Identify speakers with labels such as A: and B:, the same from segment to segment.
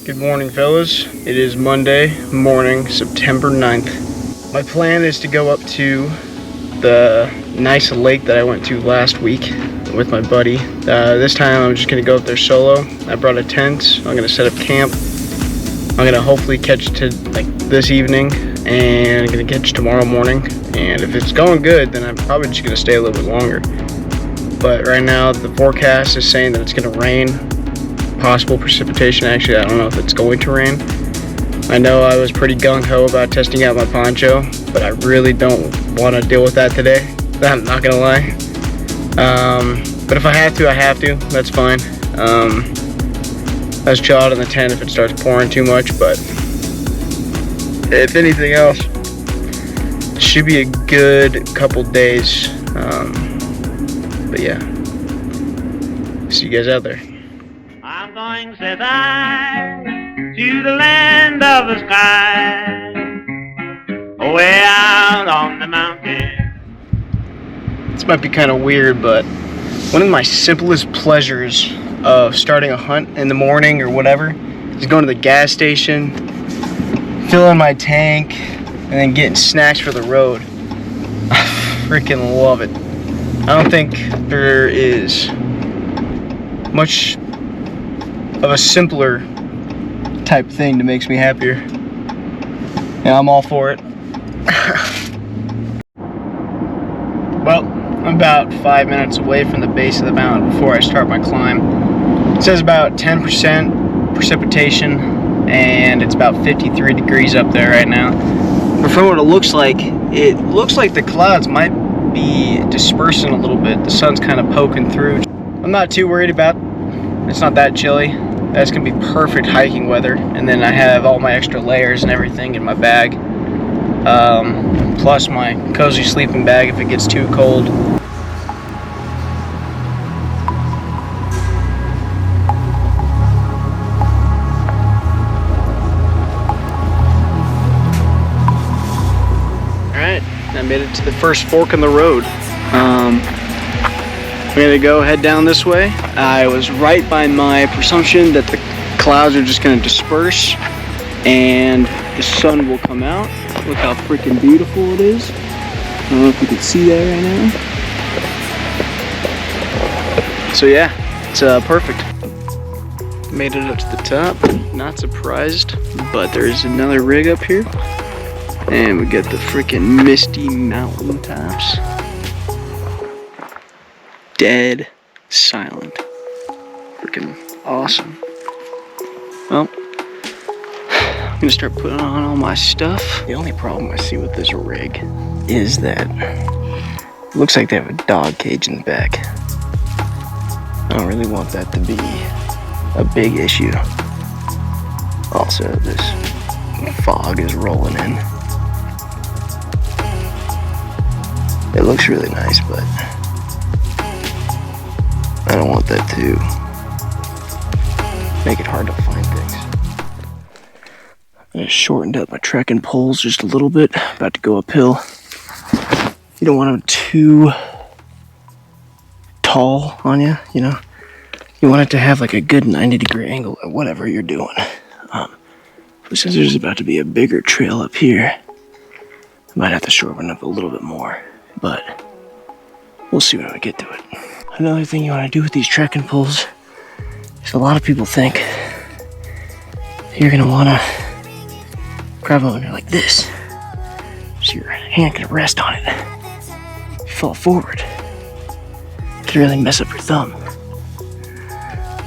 A: Good morning, fellas. It is Monday morning, September 9th. My plan is to go up to the nice lake that I went to last week with my buddy. This time I'm just gonna go up there solo. I brought a tent. I'm gonna set up camp. I'm gonna hopefully catch to like this evening, and I'm gonna catch tomorrow morning. And if it's going good, then I'm probably just gonna stay a little bit longer. But right now the forecast is saying that it's gonna rain. Possible precipitation. Actually, I don't know if it's going to rain. I know I was pretty gung-ho about testing out my poncho, but I really don't want to deal with that today. I'm not gonna lie. But if I have to, I have to. That's fine. Let's chill out in the tent if it starts pouring too much, but if anything else, it should be a good couple days. But yeah, see you guys out there.
B: I'm going, says I, to the land of the sky, way out on the mountain.
A: This might be kind of weird, but one of my simplest pleasures of starting a hunt in the morning or whatever is going to the gas station, filling my tank, and then getting snacks for the road. I freaking love it. I don't think there is much of a simpler type thing that makes me happier. Yeah, I'm all for it. Well, I'm about 5 minutes away from the base of the mountain before I start my climb. It says about 10% precipitation, and it's about 53 degrees up there right now. But from what it looks like the clouds might be dispersing a little bit. The sun's kind of poking through. I'm not too worried about it. It's not that chilly. That's gonna be perfect hiking weather. And then I have all my extra layers and everything in my bag. Plus my cozy sleeping bag if it gets too cold. Alright, I made it to the first fork in the road. I'm gonna go head down this way. I was right by my presumption that the clouds are just gonna disperse and the sun will come out. Look how freaking beautiful it is. I don't know if you can see that right now. So yeah, it's perfect. Made it up to the top. Not surprised, but there's another rig up here. And we got the freaking misty mountain tops. Dead silent. Freaking awesome. Well, I'm gonna start putting on all my stuff. The only problem I see with this rig is that it looks like they have a dog cage in the back. I don't really want that to be a big issue. Also, this fog is rolling in. It looks really nice, but I don't want that to make it hard to find things. I shortened up my trekking poles just a little bit. About to go uphill. You don't want them too tall on you, you know. You want it to have like a good 90-degree angle at whatever you're doing. But since there's about to be a bigger trail up here, I might have to shorten up a little bit more. But we'll see when we get to it. Another thing you want to do with these trekking poles is a lot of people think you're going to want to grab them like this. So your hand can rest on it. You fall forward. It can really mess up your thumb.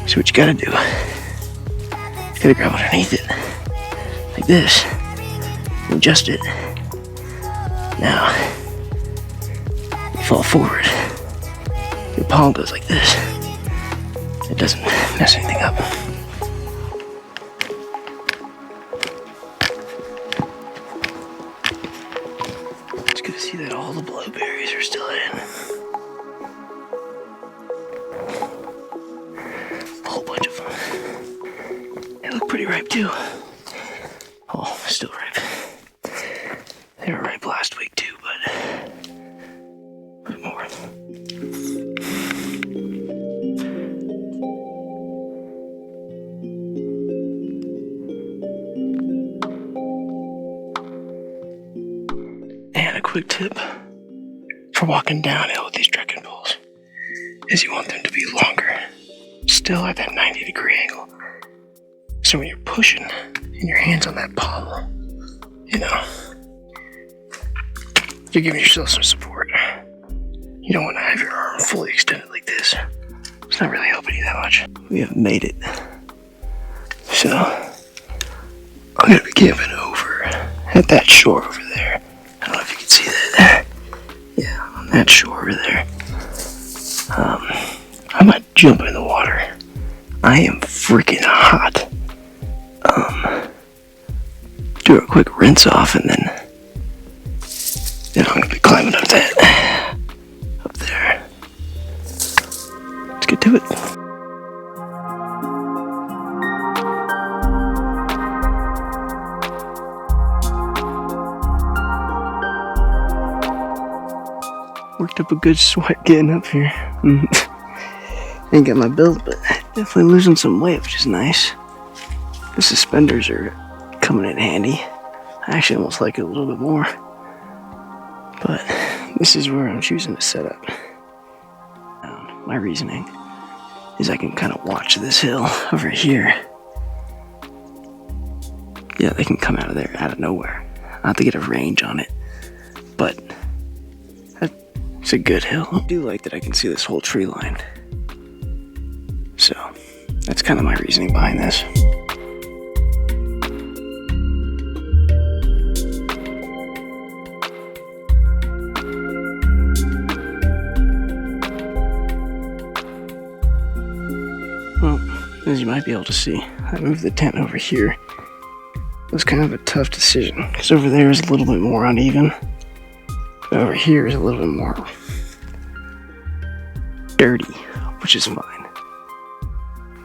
A: So what you got to do, you got to grab underneath it like this. And adjust it. Now, you fall forward. Your palm goes like this. It doesn't mess anything up. It's good to see that all the blueberries are still in. A whole bunch of them. They look pretty ripe too. Oh, still ripe. They were ripe last week too, but more. quick tip for walking downhill with these trekking poles is you want them to be longer, still at that 90-degree angle. So when you're pushing and your hand's on that pommel, you know, you're giving yourself some support. You don't want to have your arm fully extended like this. It's not really helping you that much. We have made it. So, I'm going to be camping over at that shore over there. I don't know if you can see that. Yeah, on that shore over there. I might jump in the water. I am freaking hot. Do a quick rinse off and then I'm going to be climbing up that. Up there. Let's get to it. Worked up a good sweat getting up here. Ain't got my build, but definitely losing some weight, which is nice. The suspenders are coming in handy. I actually almost like it a little bit more. But this is where I'm choosing to set up. My reasoning is I can kind of watch this hill over here. Yeah, they can come out of there out of nowhere. I have to get a range on it, but it's a good hill. I do like that I can see this whole tree line. So that's kind of my reasoning behind this. Well, as you might be able to see, I moved the tent over here. It was kind of a tough decision, because over there is a little bit more uneven. But over here is a little bit more dirty, which is fine.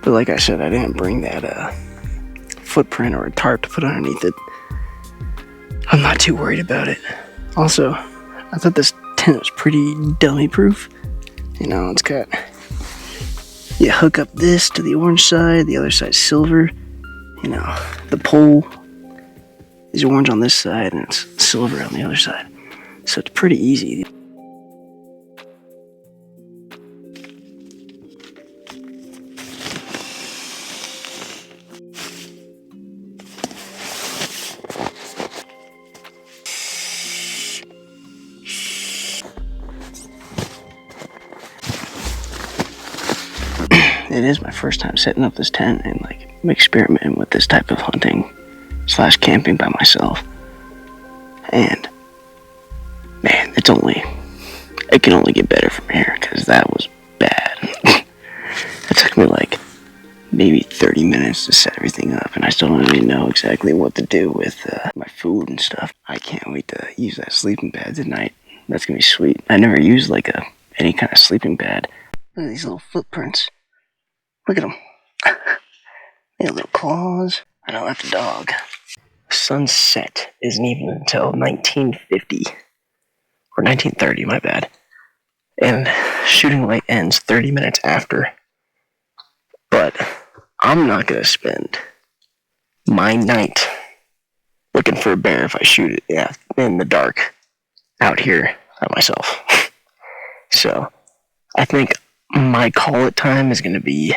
A: But like I said, I didn't bring that footprint or a tarp to put underneath it. I'm not too worried about it. Also, I thought this tent was pretty dummy proof. You know, it's got... You hook up this to the orange side, the other side's silver. You know, the pole is orange on this side and it's silver on the other side. So it's pretty easy. It is my first time setting up this tent and like experimenting with this type of hunting / camping by myself. And man, it can only get better from here because that was bad. It took me like maybe 30 minutes to set everything up and I still don't even know exactly what to do with my food and stuff. I can't wait to use that sleeping pad tonight. That's gonna be sweet. I never used like any kind of sleeping pad. Look at these little footprints. Look at them. They have little claws. I know that's a dog. Sunset isn't even until 1950. Or 1930, my bad. And shooting light ends 30 minutes after. But I'm not going to spend my night looking for a bear if I shoot it in the dark out here by myself. So I think my call it time is going to be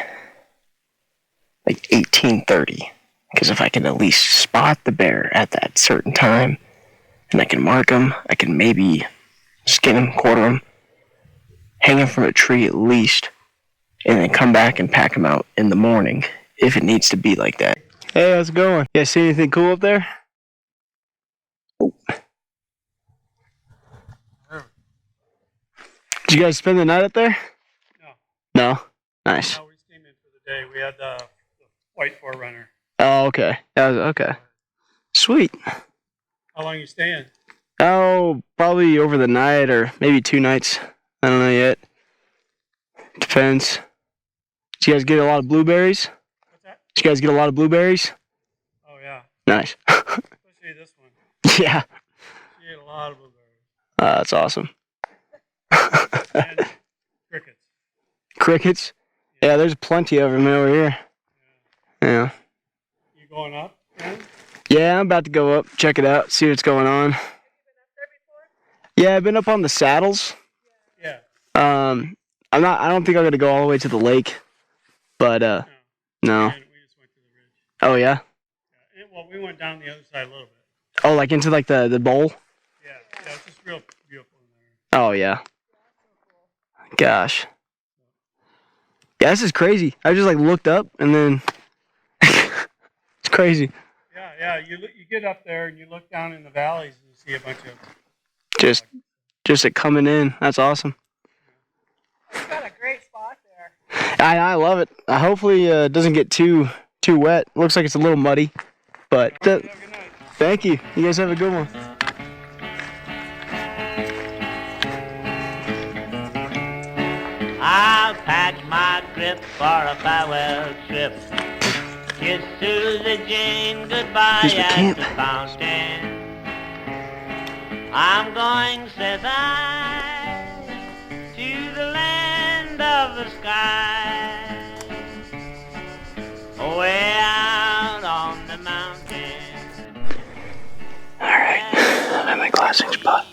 A: like 18:30, because if I can at least spot the bear at that certain time and I can mark him, I can maybe skin him, quarter him, hang him from a tree at least, and then come back and pack him out in the morning if it needs to be like that. Hey, how's it going? You guys see anything cool up there? Oh. Did you guys spend the night up there? No? No? Nice.
C: No, we came in for the day. We had the white forerunner.
A: Oh, okay. That was okay. Sweet.
C: How long are you staying?
A: Oh, probably over the night or maybe 2 nights. I don't know yet. Depends. Did you guys get a lot of blueberries?
C: What's that?
A: Did you guys get a lot of blueberries?
C: Oh, yeah.
A: Nice.
C: Especially this one.
A: Yeah.
C: She ate a lot of blueberries.
A: That's awesome.
C: And crickets.
A: Crickets? Yeah, there's plenty of them over here. Yeah.
C: You going up, man?
A: Yeah, I'm about to go up, check it out, see what's going on. Yeah, I've been up on the saddles.
C: Yeah.
A: I don't think I'm gonna go all the way to the lake, but
C: No.
A: no.
C: We just went to the ridge.
A: Oh yeah.
C: Yeah. Well, we went down the other side a little bit.
A: Oh, like into like the bowl.
C: Yeah. Yeah. It's just real beautiful in there.
A: Oh yeah. Gosh. Yeah, this is crazy. I just like looked up and then it's crazy.
C: Yeah. Yeah. You get up there and you look down in the valleys and you see a bunch of
A: Just it coming in. That's awesome.
D: You've got a great spot there.
A: I love it. Hopefully it doesn't get too wet. Looks like it's a little muddy, but
C: Good night.
A: thank you. You guys have a good one.
B: I'll pack my grip for a farewell trip. Kiss Susie Jane goodbye
A: Here's the
B: at
A: camp.
B: the fountain. I'm going, says I, to the land of the sky, way out on the mountain.
A: Alright, I'm at my glassing spot.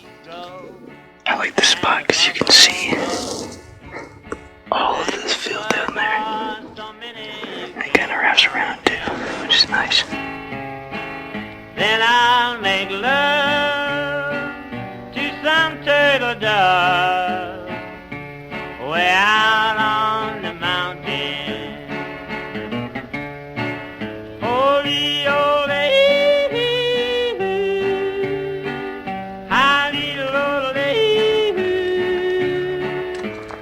A: I like this spot because you can see all of this field down there. And it kind of wraps around too, which is nice.
B: Then I'll make love to some turtle dove way out on the mountain. Holy, ole, howdy, ole,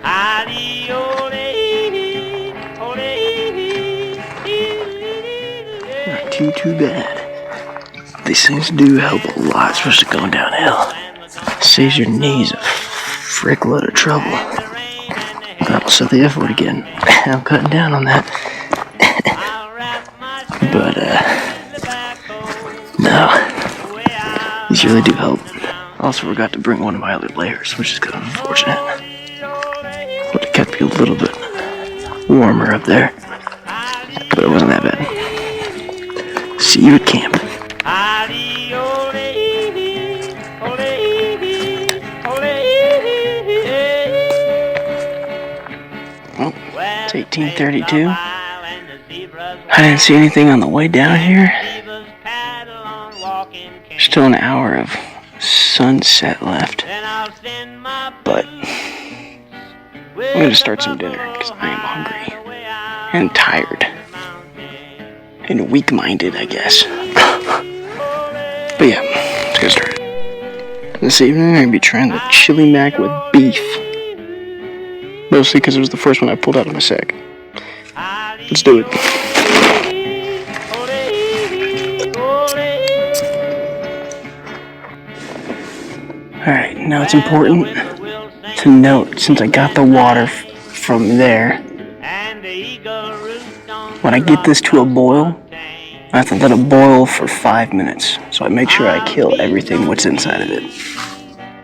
B: howdy, ole,
A: Not too bad. These things do help a lot, especially going downhill. Saves your knees a frick load of trouble. That'll set the F word again. I'm cutting down on that. But, no. These really do help. Also forgot to bring one of my other layers, which is kind of unfortunate. Would have kept you a little bit warmer up there. But it wasn't that bad. See you at camp. Well, it's 18:32. I didn't see anything on the way down here. Still an hour of sunset left. But I'm going to start some dinner because I am hungry and tired and weak-minded, I guess. But yeah, let's get started. This evening I'm going to be trying the chili mac with beef. Mostly because it was the first one I pulled out of my sack. Let's do it. Alright, now it's important to note, since I got the water from there, when I get this to a boil, I have to let it boil for 5 minutes. So I make sure I kill everything what's inside of it.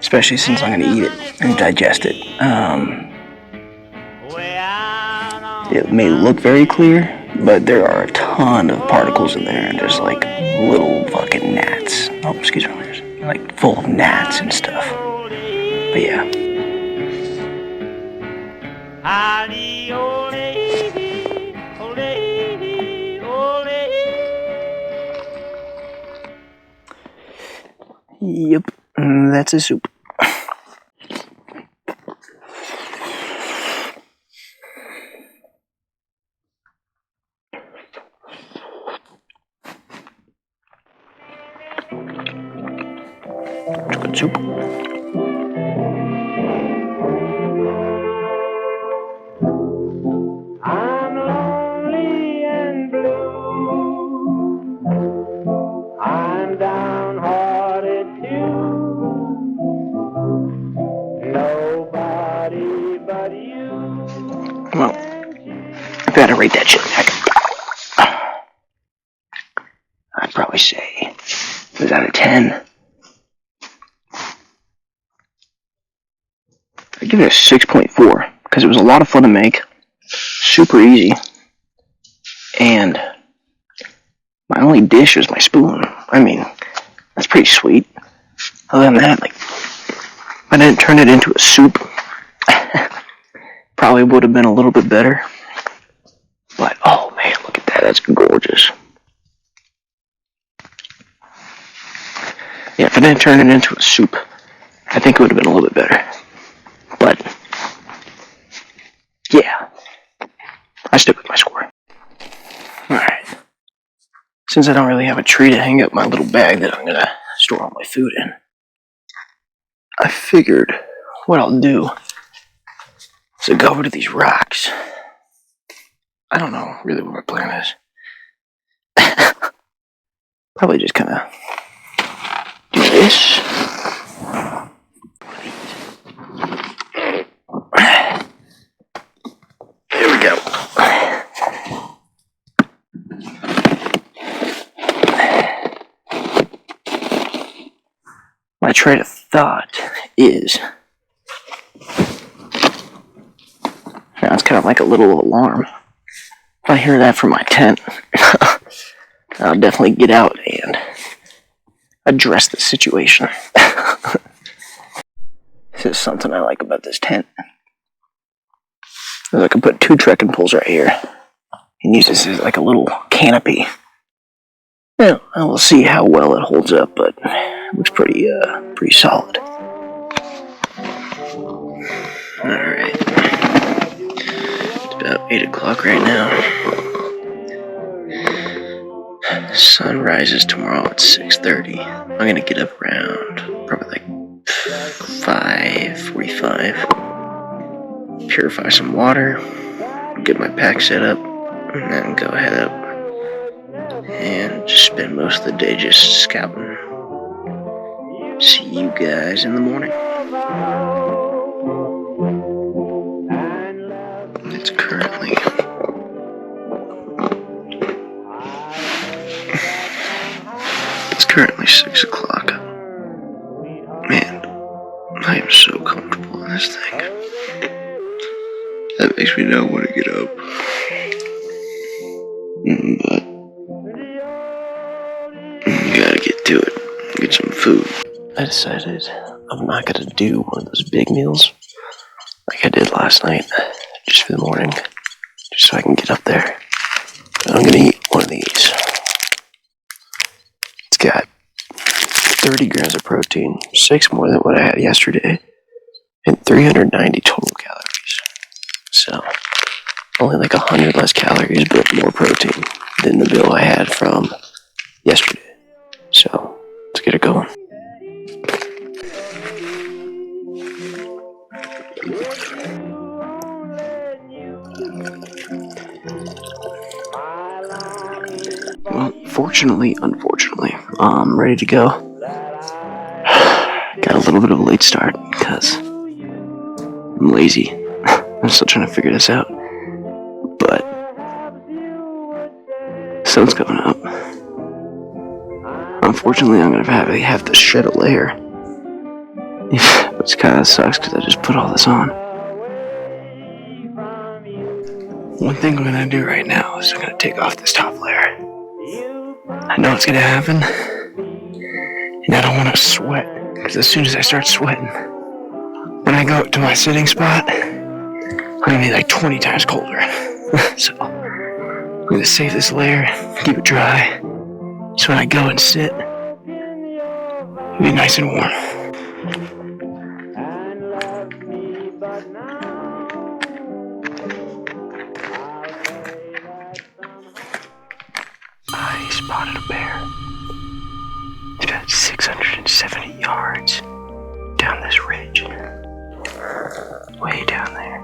A: Especially since I'm going to eat it and digest it. It may look very clear, but there are a ton of particles in there, and there's like little fucking gnats. Oh, excuse me, there's like full of gnats and stuff. But yeah. Yep, that's a soup. Good soup.
B: I'm lonely and blue. I'm downhearted too. Nobody but you.
A: Well, I gotta rate that shit back. I'd probably say it was out of 10. I'd give it a 6.4 because it was a lot of fun to make, super easy, and my only dish was my spoon. I mean, that's pretty sweet. Other than that, like, I didn't turn it into a soup. Probably would have been a little bit better. But, oh man, look at that. That's gorgeous. Yeah, if I didn't turn it into a soup, I think it would have been a little bit better. But, yeah, I stick with my score. Alright. Since I don't really have a tree to hang up my little bag that I'm going to store all my food in, I figured what I'll do is go over to these rocks. I don't know really what my plan is. Probably just kind of do this. There we go. My train of thought is, now it's kind of like a little alarm. If I hear that from my tent, I'll definitely get out and address the situation. This is something I like about this tent. I can put 2 trekking poles right here and use this as like a little canopy. Yeah, I will see how well it holds up, but it looks pretty solid. Alright. It's about 8 o'clock right now. Sun rises tomorrow at 6:30. I'm gonna get up around probably like 5:45. Purify some water, get my pack set up, and then go head up and just spend most of the day just scouting. See you guys in the morning. It's currently 6 o'clock. Man, I am so comfortable in this thing. That makes me not want to get up. But you gotta get to it. Get some food. I decided I'm not gonna do one of those big meals like I did last night, just for the morning, just so I can get up there. I'm gonna eat one of these. It's got 30 grams of protein, 6 more than what I had yesterday, and 390 total calories. So, only like 100 less calories, but more protein than the bill I had from yesterday. So, let's get it going. Well, unfortunately, I'm ready to go. Got a little bit of a late start because I'm lazy. I'm still trying to figure this out. But sun's coming up. Unfortunately, I'm going to have to shed a layer. Which kind of sucks because I just put all this on. One thing I'm going to do right now is I'm going to take off this top layer. I know it's going to happen. And I don't want to sweat. Because as soon as I start sweating, when I go up to my sitting spot, I'm going to be like 20 times colder. So I'm going to save this layer, keep it dry. So when I go and sit, it'll be nice and warm. I spotted a bear. It's about 670 yards down this ridge. Way down there.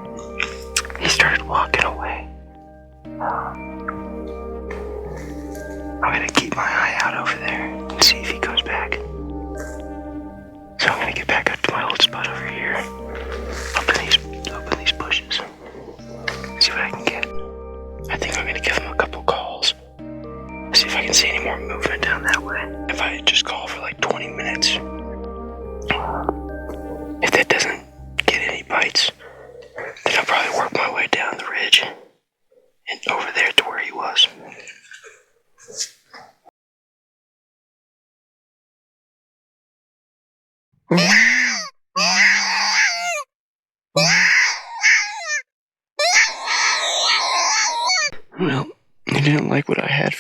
A: He started walking away. I'm gonna keep my eye out over there and see if he comes back. So I'm gonna get back up to my old spot over here. Open these bushes. See what I can get. I think I'm gonna give him a couple calls. See if I can see any more movement down that way. If I just call for like 20 minutes, if that doesn't get any bites, then I'll probably work my way down the ridge and over there to where he was.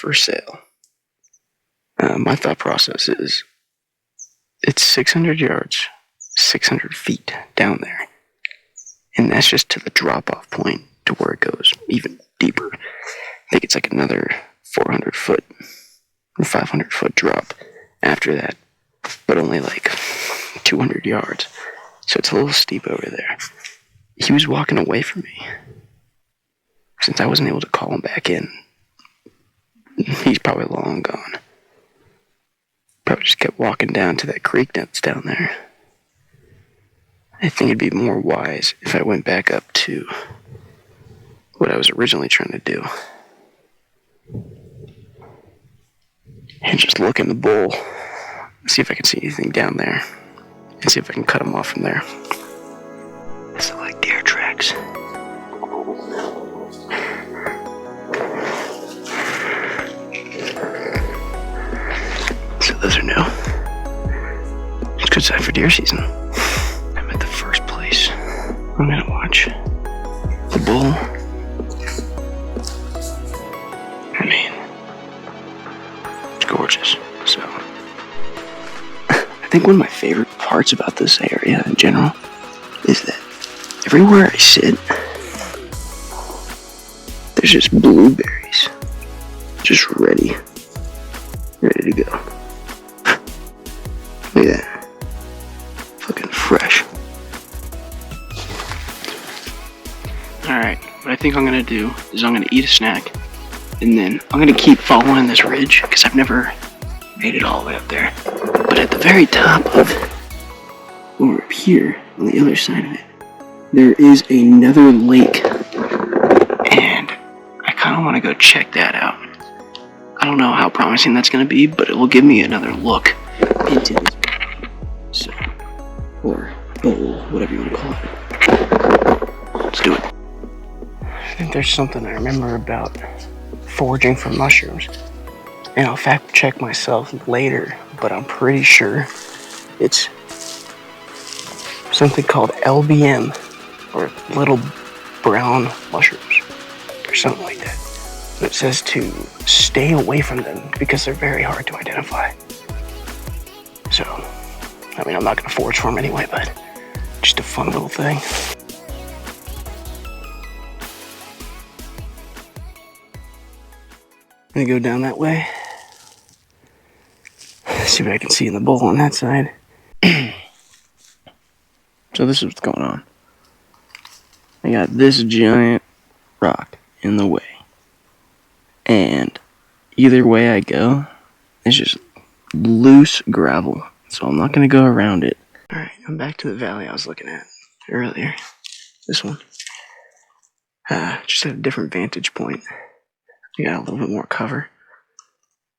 A: for sale. My thought process is it's 600 yards, 600 feet down there. And that's just to the drop-off point to where it goes even deeper. I think it's like another 400 foot or 500 foot drop after that, but only like 200 yards. So it's a little steep over there. He was walking away from me. Since I wasn't able to call him back in, he's probably long gone. Probably just kept walking down to that creek that's down there. I think it'd be more wise if I went back up to what I was originally trying to do. And just look in the bowl, see if I can see anything down there, and see if I can cut them off from there. These look like deer tracks. So those are new. It's a good sign for deer season. I'm at the first place. I'm gonna watch the bull. I mean, it's gorgeous. So, I think one of my favorite parts about this area in general is that everywhere I sit, there's just blueberries, just ready to go. Look at that, fucking fresh. Alright, what I think I'm gonna do is I'm gonna eat a snack, and then I'm gonna keep following this ridge, because I've never made it all the way up there. But at the very top of over up here, on the other side of it, there is another lake, and I kind of want to go check that out. I don't know how promising that's going to be, but it will give me another look into this. So, or bowl, whatever you want to call it. Let's do it. I think there's something I remember about foraging for mushrooms, and I'll fact check myself later, but I'm pretty sure it's something called LBM, or little brown mushrooms, or something like that. It says to stay away from them because they're very hard to identify. So, I mean, I'm not going to forage for them anyway, but just a fun little thing. I'm going to go down that way. See what I can see in the bowl on that side. So this is what's going on. I got this giant rock in the way. And either way I go, it's just loose gravel. So I'm not going to go around it. Alright, I'm back to the valley I was looking at earlier. This one. Just at a different vantage point. You got a little bit more cover.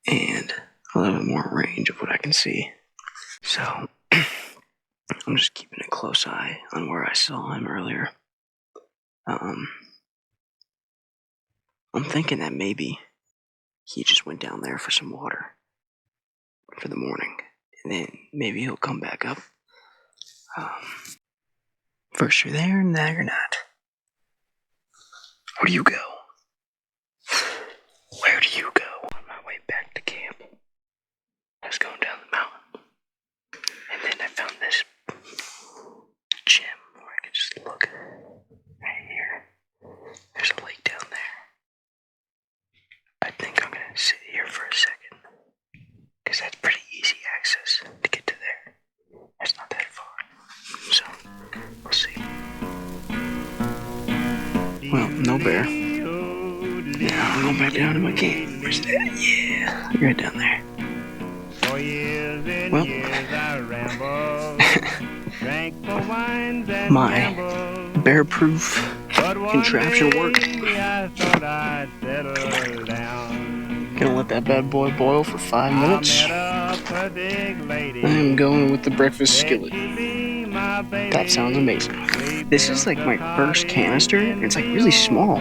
A: And a little bit more range of what I can see. So, I'm just keeping a close eye on where I saw him earlier. I'm thinking that maybe he just went down there for some water for the morning, and then maybe he'll come back up. First you're there, and now you're not. Where do you go? Where do you go? On my way back to camp, I was going down the mountain, and then I found this gem where I could just look right here. There's a lake down there. I think I'm gonna sit here for a second, because that's pretty easy access to get to there. It's not that far, so we'll see. Well, no bear. Now I'm going back down to my camp. Where's that? Yeah, right down there. Well, my bear-proof contraption worked. Gonna let that bad boy boil for 5 minutes. I'm going with the breakfast skillet. That sounds amazing. This is like my first canister, and it's like really small.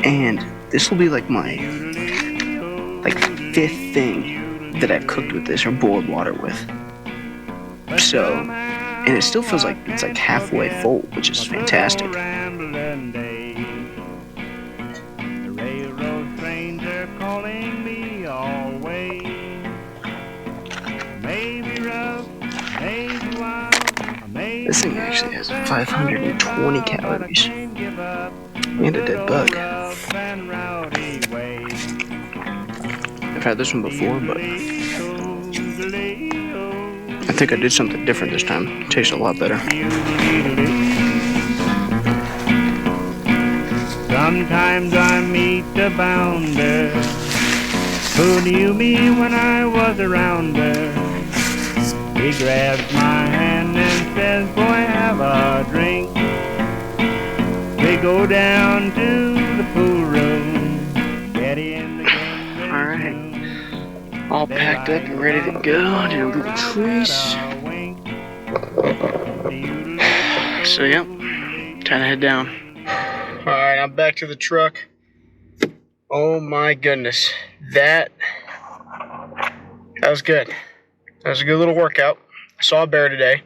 A: And this will be like my fifth thing that I've cooked with this or boiled water with. So, and it still feels like it's like halfway full, which is fantastic.
B: The railroad trains are calling me
A: This thing actually has 520 calories and a dead bug. I've had this one before, but I think I did something different this time. It tastes a lot better.
B: Sometimes I meet the bounder who knew me when I was around her. He grabs my hand and says, boy, have a drink. They go down to the pool room, get in the game.
A: Alright, all packed up and ready to go. Did a little trace. So yep, time to head down. Alright, I'm back to the truck. Oh my goodness, that was good. That was a good little workout. I saw a bear today.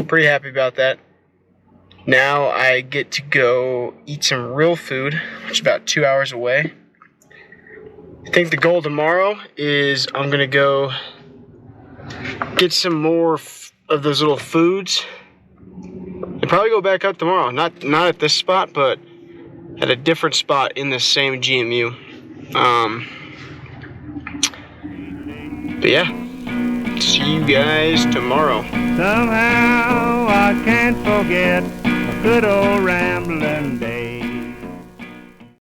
A: Pretty happy about that. Now I get to go eat some real food, which is about 2 hours away. I think the goal tomorrow is I'm gonna go get some more of those little foods and probably go back up tomorrow. Not at this spot, but at a different spot in the same GMU. But yeah, see you guys tomorrow.
B: Somehow I can't forget a good old rambling day.